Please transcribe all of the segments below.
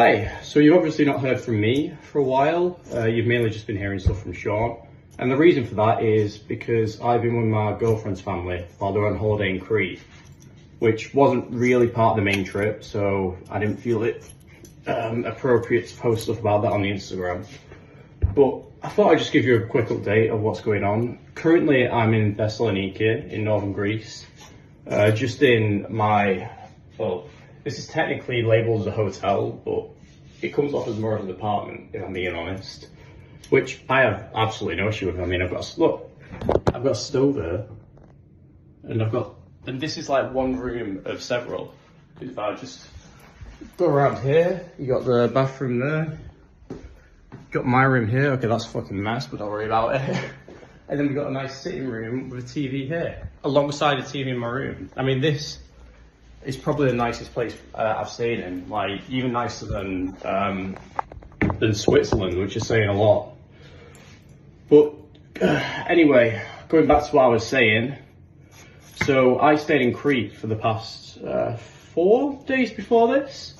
Hi, so you've obviously not heard from me for a while. You've mainly just been hearing stuff from Sean. And the reason for that is because I've been with my girlfriend's family while they're on holiday in Crete, which wasn't really part of the main trip, so I didn't feel it appropriate to post stuff about that on the Instagram. But I thought I'd just give you a quick update of what's going on. Currently, I'm in Thessaloniki in northern Greece, just in my, well, this is technically labelled as a hotel, but it comes off as more of an apartment, if I'm being honest, which I have absolutely no issue with. I mean, I've got a stove there, and this is like one room of several. If I just go around here, you got the bathroom there, got my room here. Okay, that's a fucking mess, but don't worry about it. And then we've got a nice sitting room with a TV here, alongside a TV in my room. I mean, this is probably the nicest place I've stayed in, like even nicer than Switzerland, which is saying a lot. But anyway, going back to what I was saying, so I stayed in Crete for the past 4 days before this.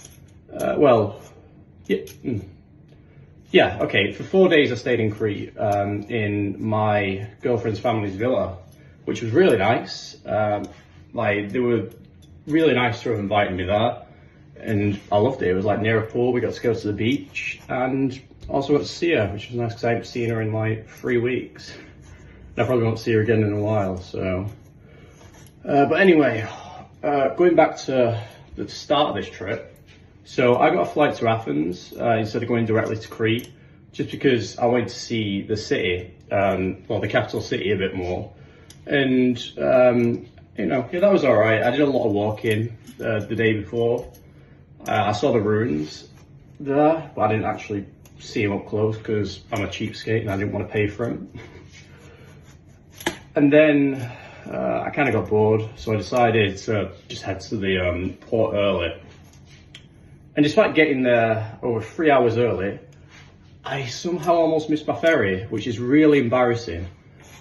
Okay, for 4 days I stayed in Crete in my girlfriend's family's villa, which was really nice. Like, they were really nice to have invited me there, and I loved it. It was like near a pool. We got to go to the beach and also got to see her, which was nice because I haven't seen her in like 3 weeks. And I probably won't see her again in a while, so. But anyway, going back to the start of this trip. So I got a flight to Athens instead of going directly to Crete, just because I wanted to see the city, the capital city a bit more. And that was all right. I did a lot of walking the day before. I saw the ruins there, but I didn't actually see them up close because I'm a cheapskate and I didn't want to pay for them. And then I kind of got bored, so I decided to just head to the port early. And despite getting there over 3 hours early, I somehow almost missed my ferry, which is really embarrassing.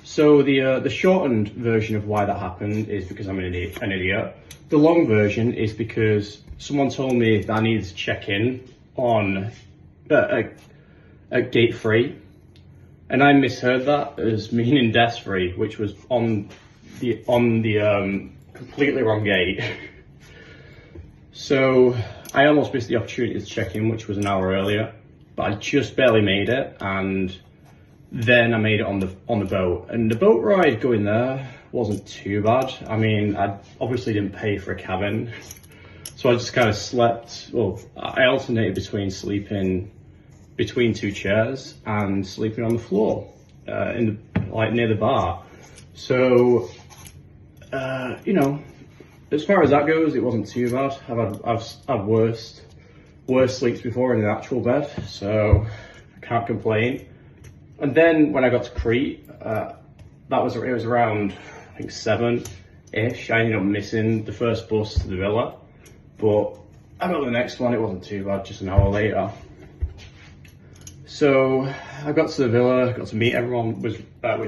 So the shortened version of why that happened is because I'm an idiot. The long version is because someone told me that I needed to check in on at gate 3, and I misheard that as meaning desk 3, which was on the completely wrong gate. So I almost missed the opportunity to check in, which was an hour earlier, but I just barely made it, and then I made it on the boat. And the boat ride going there wasn't too bad. I mean, I obviously didn't pay for a cabin, so I just kind of slept. Well, I alternated between sleeping between 2 chairs and sleeping on the floor, near the bar. So, as far as that goes, it wasn't too bad. I've had worse sleeps before in the actual bed, so I can't complain. And then when I got to Crete, it was around, I think 7-ish. I ended up missing the first bus to the villa, but I got the next one. It wasn't too bad, just an hour later. So I got to the villa, got to meet everyone, which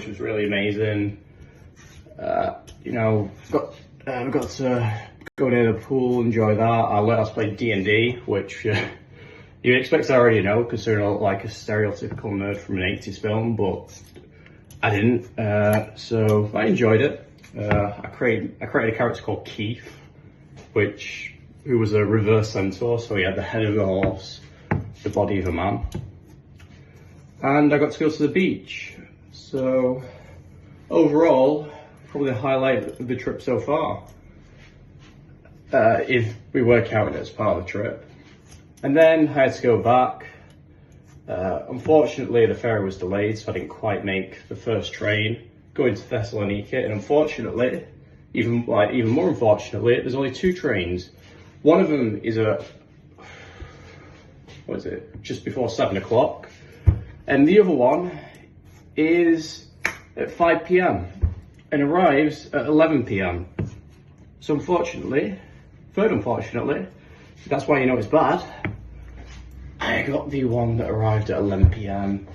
was really amazing. We got to go near the pool, enjoy that. I let us play D&D, which you expect I already know, considering I look like a stereotypical nerd from an 80s film, but I didn't. So I enjoyed it. I created a character called Keith, who was a reverse centaur, so he had the head of a horse, the body of a man. And I got to go to the beach. So overall, probably the highlight of the trip so far, if we were counting it as part of the trip. And then I had to go back. Unfortunately, the ferry was delayed, so I didn't quite make the first train going to Thessaloniki. And unfortunately, even more unfortunately, there's only 2 trains. One of them is just before 7 o'clock, and the other one is at 5 p.m. and arrives at 11 p.m. So unfortunately, that's why you know it's bad, I got the one that arrived at 11 p.m.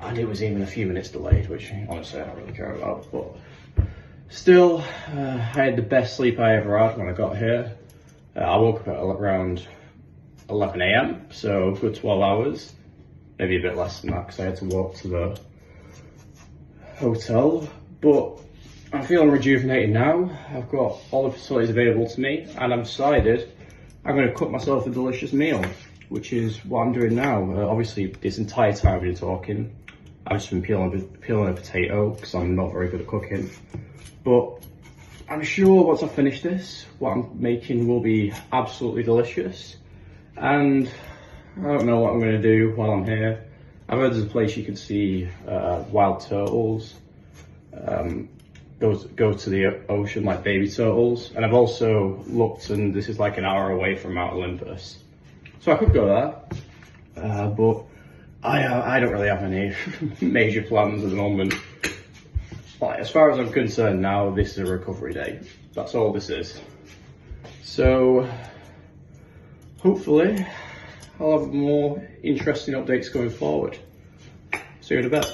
and it was even a few minutes delayed, which honestly I don't really care about, but still, I had the best sleep I ever had when I got here. I woke up at around 11 a.m, so good 12 hours, maybe a bit less than that because I had to walk to the hotel. But I'm feeling rejuvenated now. I've got all the facilities available to me, and I'm decided I'm going to cook myself a delicious meal, which is what I'm doing now. Obviously, this entire time I've been talking, I've just been peeling a potato because I'm not very good at cooking. But I'm sure once I finish this, what I'm making will be absolutely delicious. And I don't know what I'm going to do while I'm here. I've heard there's a place you can see wild turtles. Go to the ocean like baby turtles. And I've also looked, and this is like an hour away from Mount Olympus. So I could go there, but I don't really have any major plans at the moment. Like, as far as I'm concerned now, this is a recovery day. That's all this is. So hopefully I'll have more interesting updates going forward. See you in a bit.